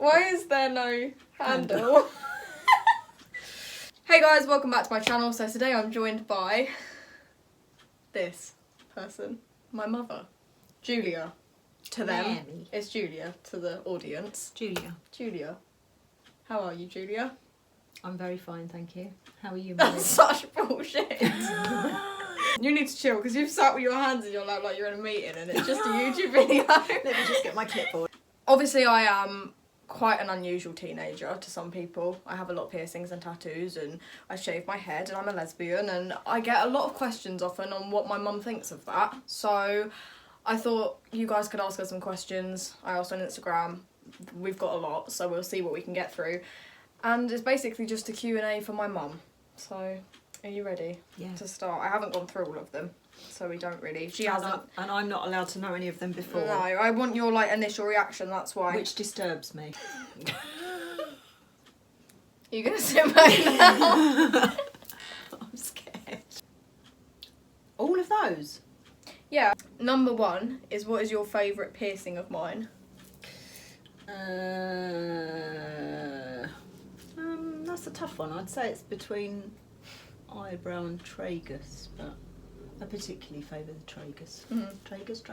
Why is there no handle? Hey guys, welcome back to my channel. So today I'm joined by this person, my mother, Julia. To them, Mary. it's Julia. To the audience, Julia. Julia. How are you, Julia? I'm very fine, thank you. How are you, Mary? That's such bullshit. You need to chill because you've sat with your hands in your lap like you're in a meeting and it's just a YouTube video. Let me just get my clipboard. Obviously, I am quite an unusual teenager to some people. I have a lot of piercings and tattoos and I shave my head and I'm a lesbian and I get a lot of questions often on what my mum thinks of that. So I thought you guys could ask her some questions. I asked on Instagram. We've got a lot, so we'll see what we can get through. And it's basically just a Q&A for my mum. So, are you ready to start? I haven't gone through all of them, so we don't really. She hasn't. And I'm not allowed to know any of them before. No, I want your initial reaction, that's why. Which disturbs me. You're going to sit back now? I'm scared. All of those? Yeah. Number 1 is, what is your favourite piercing of mine? That's a tough one. I'd say it's between eyebrow and tragus, but I particularly favour the tragus. Tragus?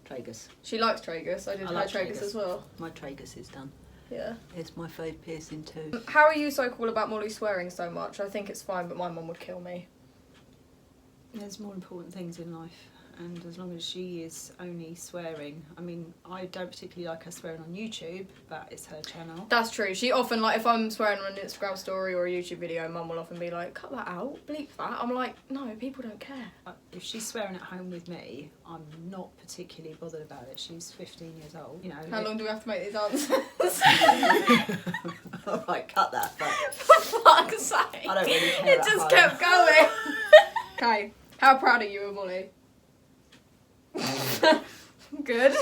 Tragus. She likes tragus. I did her like tragus as well. My tragus is done. Yeah. It's my favourite piercing too. How are you so cool about Molly swearing so much? I think it's fine, but my mum would kill me. There's more important things in life, and as long as she is only swearing, I mean, I don't particularly like her swearing on YouTube, but it's her channel. That's true. She often, if I'm swearing on an Instagram story or a YouTube video, mum will often be like, cut that out, bleep that. I'm like, no, people don't care. If she's swearing at home with me, I'm not particularly bothered about it. She's 15 years old, you know. How long do we have to make these answers? Alright, cut that, but For fuck's sake. I don't really care. It just kept going. Okay, how proud are you of Molly? Good.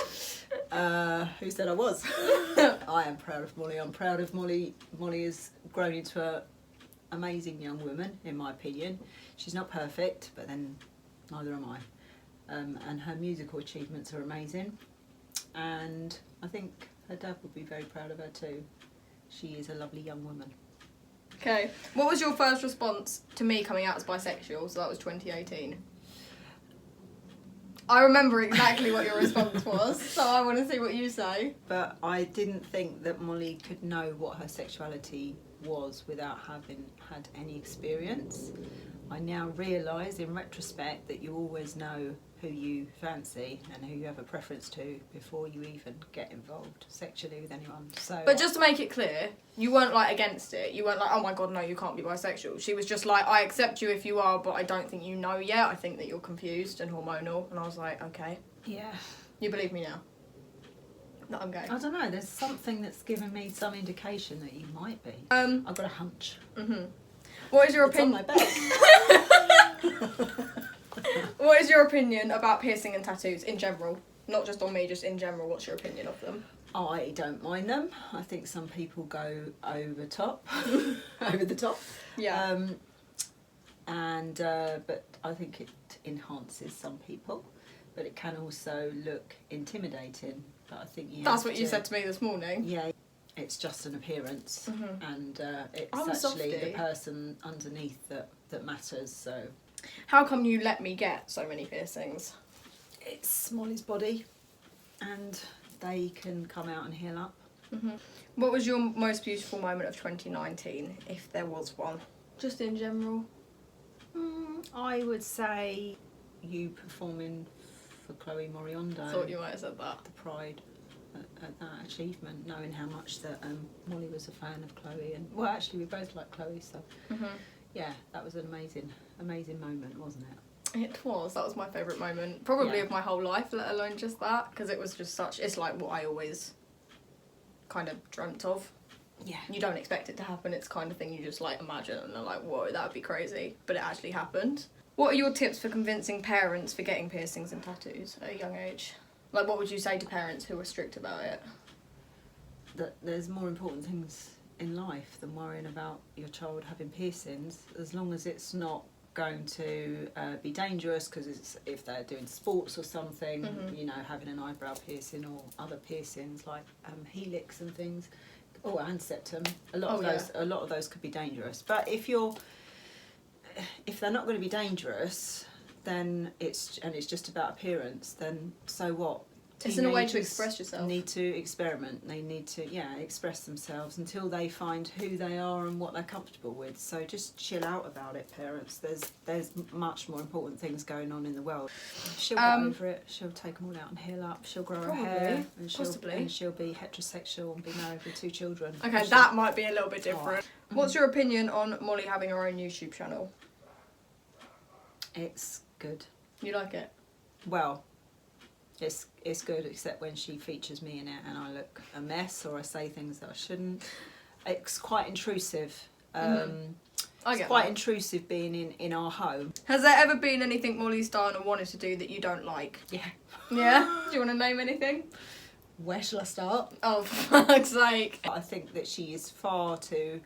Who said I was? I am proud of Molly. I'm proud of Molly. Molly has grown into an amazing young woman, in my opinion. She's not perfect, but then neither am I. And her musical achievements are amazing. And I think her dad would be very proud of her too. She is a lovely young woman. Okay, what was your first response to me coming out as bisexual? So that was 2018. I remember exactly what your response was, so I want to see what you say. But I didn't think that Molly could know what her sexuality was without having had any experience. I now realise in retrospect that you always know who you fancy and who you have a preference to before you even get involved sexually with anyone. So, but just to make it clear, you weren't against it. You weren't like, oh my god, no, you can't be bisexual. She was just like, I accept you if you are, but I don't think you know yet. I think that you're confused and hormonal. And I was like, okay. Yeah. You believe me now? That I'm gay. I don't know, there's something that's given me some indication that you might be. I've got a hunch. What is your It's on opinion? my back. What is your opinion about piercing and tattoos in general? Not just on me, just in general. What's your opinion of them? I don't mind them. I think some people go over the top. Yeah. But I think it enhances some people. But it can also look intimidating. But I think That's what you said to me this morning. Yeah, it's just an appearance, and it's I'm a actually softie. the person underneath that matters. So, How come you let me get so many piercings? it's Molly's body, and they can come out and heal up. What was your most beautiful moment of 2019, if there was one? Just in general. I would say you performing for Chloe Moriondo. Thought you might have said that. The pride at that achievement, knowing how much that Molly was a fan of Chloe, and well, actually we both like Chloe, so yeah, that was an amazing moment, wasn't it? It was. That was my favourite moment, probably of my whole life, let alone just that, because it was just such. It's like what I always kind of dreamt of. Yeah. You don't expect it to happen. It's kind of thing you just imagine and they're like, whoa, that would be crazy, but it actually happened. What are your tips for convincing parents for getting piercings and tattoos at a young age? What would you say to parents who are strict about it? That there's more important things in life than worrying about your child having piercings, as long as it's not going to be dangerous because if they're doing sports or something, you know, having an eyebrow piercing or other piercings like helix and things, and septum. A lot of those could be dangerous. But if they're not going to be dangerous, then it's just about appearance. Then so what? It's in a way to express yourself. Need to experiment. They need to express themselves until they find who they are and what they're comfortable with. So just chill out about it, parents. There's much more important things going on in the world. She'll get over it. She'll take them all out and heal up. She'll grow her hair and she'll be heterosexual and be married with 2 children. Okay, that might be a little bit different. What's your opinion on Molly having her own YouTube channel? It's good. You like it? Well, it's good, except when she features me in it and I look a mess or I say things that I shouldn't. It's quite intrusive. It's quite intrusive being in our home. Has there ever been anything Molly's done or wanted to do that you don't like? Yeah. Yeah? Do you want to name anything? Where shall I start? Oh, for fuck's sake. I think that she is far too,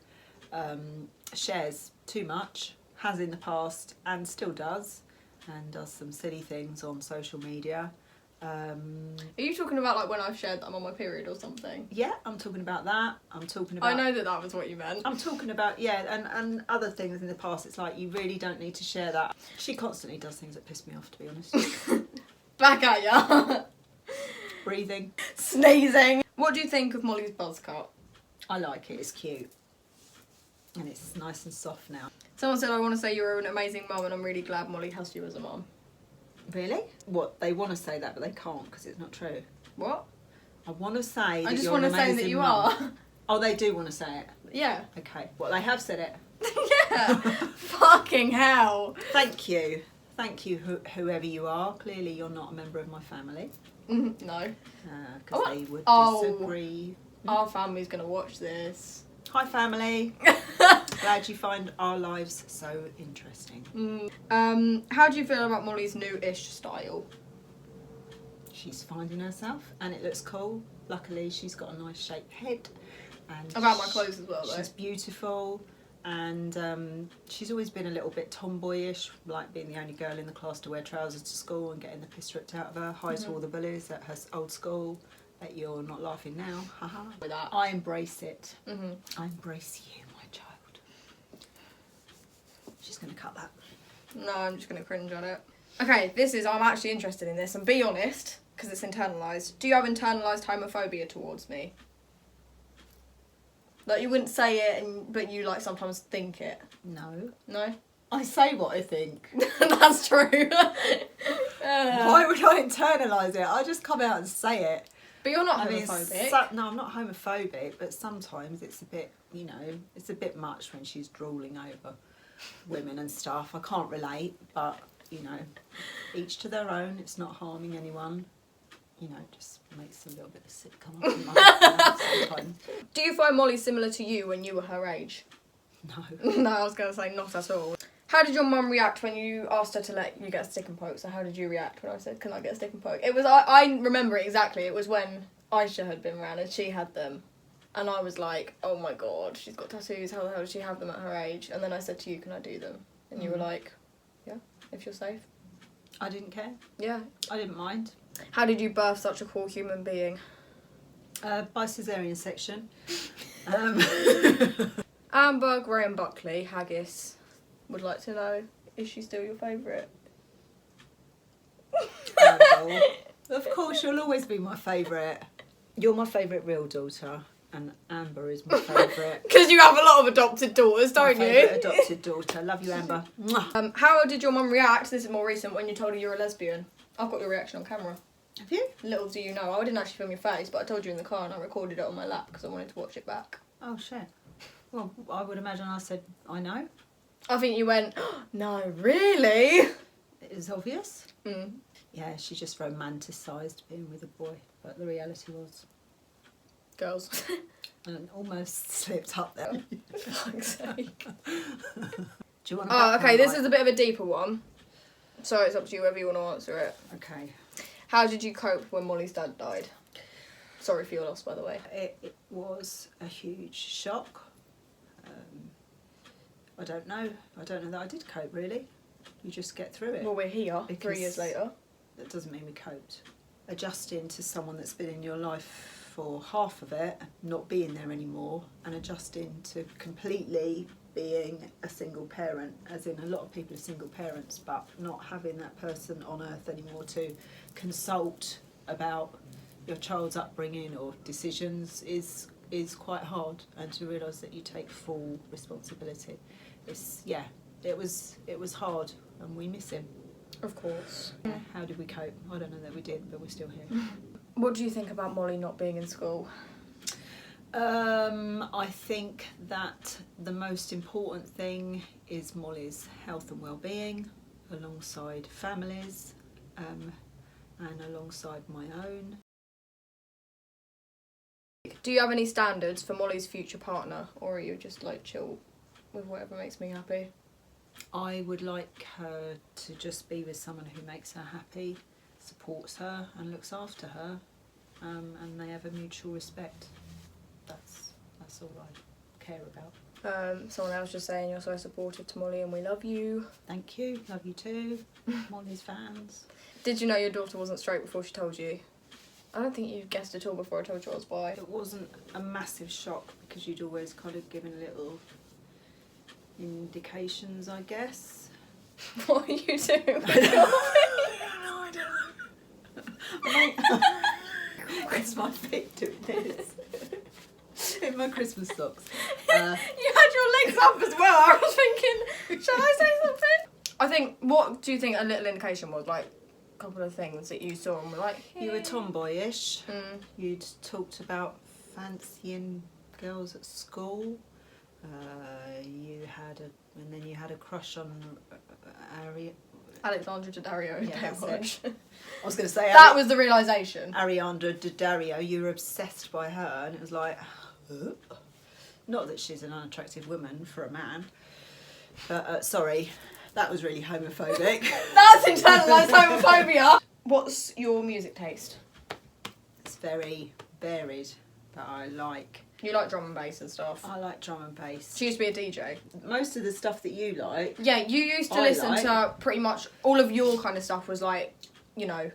shares too much, has in the past and still does, and does some silly things on social media. Are you talking about like when I've shared that I'm on my period or something? Yeah, I'm talking about that. I'm talking about... I know that was what you meant. I'm talking about, and other things in the past. It's like, you really don't need to share that. She constantly does things that piss me off, to be honest. Back at ya. Breathing. Sneezing. What do you think of Molly's buzz cut? I like it, it's cute. And it's nice and soft now. Someone said, I want to say you're an amazing mum and I'm really glad Molly has you as a mum. Really? What? They want to say that, but they can't because it's not true. What? I want to say that I just you're want an to say amazing that you mum. are. Oh, they do want to say it? Yeah. Okay. Well, they have said it. Yeah. Fucking hell. Thank you. Thank you, whoever you are. Clearly, you're not a member of my family. No. Because they would disagree. Our family's going to watch this. Hi, family. Glad you find our lives so interesting. How do you feel about Molly's new-ish style? She's finding herself and it looks cool. Luckily, she's got a nice shaped head. And about my clothes as well, though. She's beautiful and she's always been a little bit tomboyish, like being the only girl in the class to wear trousers to school and getting the piss ripped out of her. Hi to all the bullies at her old school. Bet you're not laughing now. Haha. With that. I embrace it. I embrace you, my child. She's going to cut that. No, I'm just going to cringe on it. Okay, I'm actually interested in this, and be honest, because it's internalised. Do you have internalised homophobia towards me? Like, you wouldn't say it, but you, like, sometimes think it. No. No? I say what I think. That's true. Why would I internalise it? I just come out and say it. But you're not homophobic. No, I'm not homophobic, but sometimes it's a bit, it's a bit much when she's drooling over women and stuff. I can't relate, but, each to their own. It's not harming anyone. Just makes a little bit of sick come up in my mouth sometimes. Do you find Molly similar to you when you were her age? No. No, I was going to say not at all. How did your mum react when you asked her to let you get a stick and poke? So how did you react when I said, can I get a stick and poke? It was, I remember it exactly. It was when Aisha had been around and she had them. And I was like, oh my God, she's got tattoos. How the hell did she have them at her age? And then I said to you, can I do them? And you were like, yeah, if you're safe. I didn't care. Yeah. I didn't mind. How did you birth such a cool human being? By caesarean section. Amber Graham Buckley, Haggis, would like to know, is she still your favourite? Of course, you'll always be my favourite. You're my favourite real daughter, and Amber is my favourite. Because you have a lot of adopted daughters, don't my you? favourite adopted daughter. Love you, Amber. How did your mum react, this is more recent, when you told her you're a lesbian? I've got your reaction on camera. Have you? Little do you know, I didn't actually film your face, but I told you in the car and I recorded it on my lap because I wanted to watch it back. Oh, shit. Well, I would imagine I said, I know. I think you went, oh, no, really? It is obvious. Yeah, she just romanticised being with a boy, but the reality was... Girls. And almost slipped up there. For fuck's sake. Do you want to... Oh, okay, this is a bit of a deeper one. So it's up to you whether you want to answer it. Okay. How did you cope when Molly's dad died? Sorry for your loss, by the way. It was a huge shock. I don't know that I did cope, really. you just get through it. Well, we're here 3 Because years later. That doesn't mean we coped. Adjusting to someone that's been in your life for half of it, not being there anymore, and adjusting to completely being a single parent, as in a lot of people are single parents, but not having that person on earth anymore to consult about your child's upbringing or decisions is quite hard, and to realise that you take full responsibility. It was hard, and we miss him. Of course. Yeah. How did we cope? I don't know that we did, but we're still here. What do you think about Molly not being in school? I think that the most important thing is Molly's health and well-being, alongside families, and alongside my own. Do you have any standards for Molly's future partner, or are you just like chill with whatever makes me happy? I would like her to just be with someone who makes her happy, supports her and looks after her, and they have a mutual respect. That's all I care about. Someone else just saying you're so supportive to Molly and we love you. Thank you, love you too. Molly's fans. Did you know your daughter wasn't straight before she told you? I don't think you guessed at all before I told you I was bi. It wasn't a massive shock because you'd always kind of given little indications, I guess. What are you doing? I don't know. It's my feet doing this. In my Christmas socks. You had your legs up as well. I was thinking, shall I say something? I think, what do you think a little indication was? Like, a couple of things that you saw and were like, You were tomboyish. Mm. You'd talked about fancying girls at school. And then you had a crush on Alexandra Daddario. Yeah, that's Baywatch. I was going to say That was the realisation. Ariana Daddario. You were obsessed by her, and it was like, not that she's an unattractive woman for a man, but sorry, that was really homophobic. That's internalized homophobia. What's your music taste? It's very varied, but I like drum and bass and stuff. I like drum and bass. She used to be a DJ. Most of the stuff that you like, Yeah, you used to I listen like. to pretty much all of your kind of stuff was like, you know,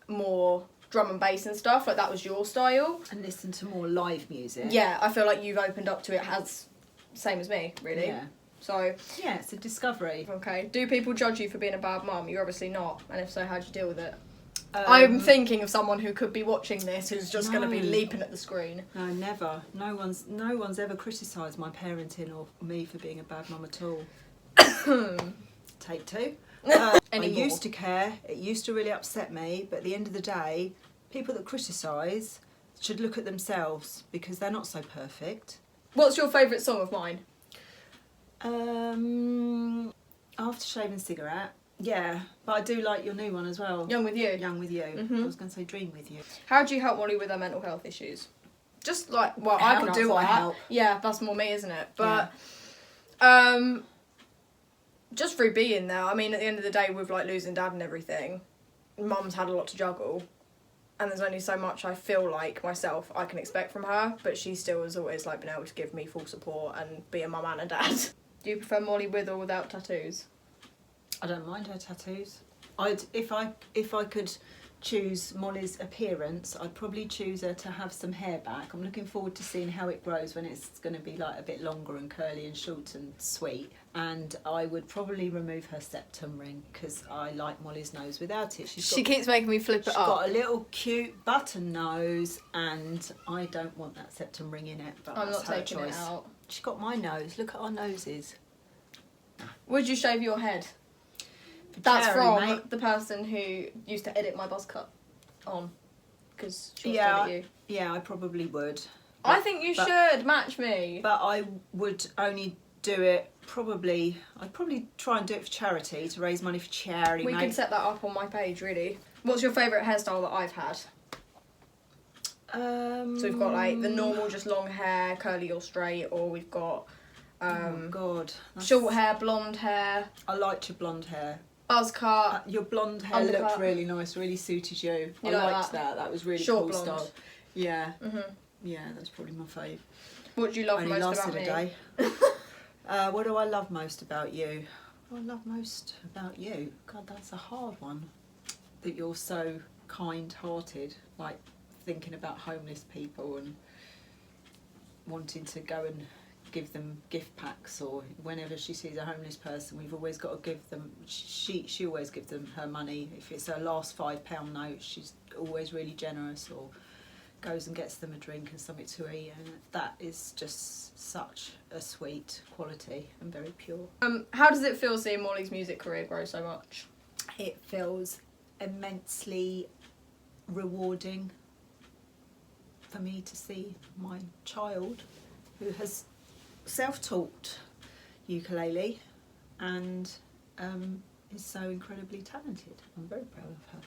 more drum and bass and stuff. Like that was your style. and listen to more live music. Yeah, I feel like you've opened up to it as same as me, really. Yeah. So, Yeah, it's a discovery. okay. Do people judge you for being a bad mum? You're obviously not. And if so, how'd you deal with it? I'm thinking of someone who could be watching this who's just going to be No. leaping at the screen. No, never. No one's ever criticised my parenting or me for being a bad mum at all. Take two. I Anymore. used to care. It used to really upset me. But at the end of the day, people that criticise should look at themselves because they're not so perfect. What's your favourite song of mine? Aftershave and Cigarette. Yeah, but I do like your new one as well. Young With You. Young With You. Mhm. I was going to say Dream With You. How do you help Molly with her mental health issues? Just like, well, I How can not do do I that. help? Yeah, that's more me, isn't it? But, just through being there. I mean, at the end of the day, with like losing dad and everything, mum's had a lot to juggle, and there's only so much I feel like myself I can expect from her. But she still has always like been able to give me full support and be a mum and a dad. Do you prefer Molly with or without tattoos? I don't mind her tattoos. If I could choose Molly's appearance, I'd probably choose her to have some hair back. I'm looking forward to seeing how it grows when it's going to be like a bit longer and curly and short and sweet. And I would probably remove her septum ring because I like Molly's nose without it. She keeps making me flip it She's up. got a little cute button nose, and I don't want that septum ring in it. But I'm that's not her taking choice. it out. She's got my nose. Look at our noses. Would you shave your head? For That's Cherry, from mate. the person who used to edit my buzz cut on, because she was Yeah. to edit you. Yeah, I probably would. I think you but- should match me. But I would only do it I'd probably try and do it for charity, to raise money for charity, We mate. can set that up on my page, really. What's your favourite hairstyle that I've had? So we've got like the normal, just long hair, curly or straight, or we've got oh God, that's- short hair, blonde hair, I liked your blonde hair. buzz cut. Your blonde hair Undercut. looked really nice, really suited you. You I like liked that? that. That was really Short cool blonde. style. Yeah, Mhm. yeah, that's probably my fave. What do you love Only most lasted about a me? day. What do I love most about you? I love most about you? God, that's a hard one. That you're so kind-hearted, like thinking about homeless people and wanting to go and give them gift packs, or whenever she sees a homeless person, we've always got to give them, she always gives them her money. If it's her last £5 note, she's always really generous, or goes and gets them a drink and something to eat, and that is just such a sweet quality and very pure. How does it feel seeing Molly's music career grow so much? It feels immensely rewarding for me to see my child, who has self-taught ukulele and is so incredibly talented. I'm very proud of her.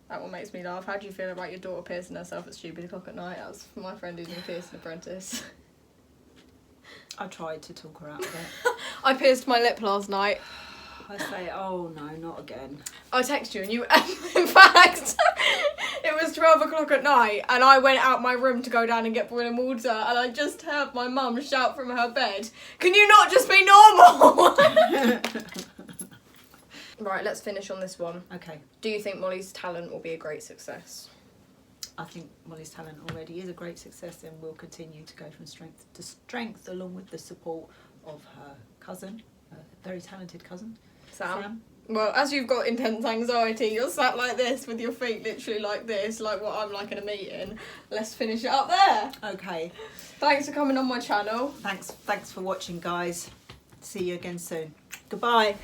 That one makes me laugh. How do you feel about your daughter piercing herself at stupid o'clock at night? That was my friend who's a piercing apprentice. I tried to talk her out of it. I pierced my lip last night. I say, oh no, not again. I texted you and you, in fact, it was 12 o'clock at night and I went out my room to go down and get boiling water and I just heard my mum shout from her bed, "Can you not just be normal?" Right, let's finish on this one. Okay. Do you think Molly's talent will be a great success? I think Molly's talent already is a great success and will continue to go from strength to strength, along with the support of her cousin, a very talented cousin, Sam? Well, as you've got intense anxiety, you're sat like this with your feet literally like this, like what I'm like in a meeting. Let's finish it up there. Okay. Thanks for coming on my channel. Thanks for watching, guys. See you again soon. Goodbye.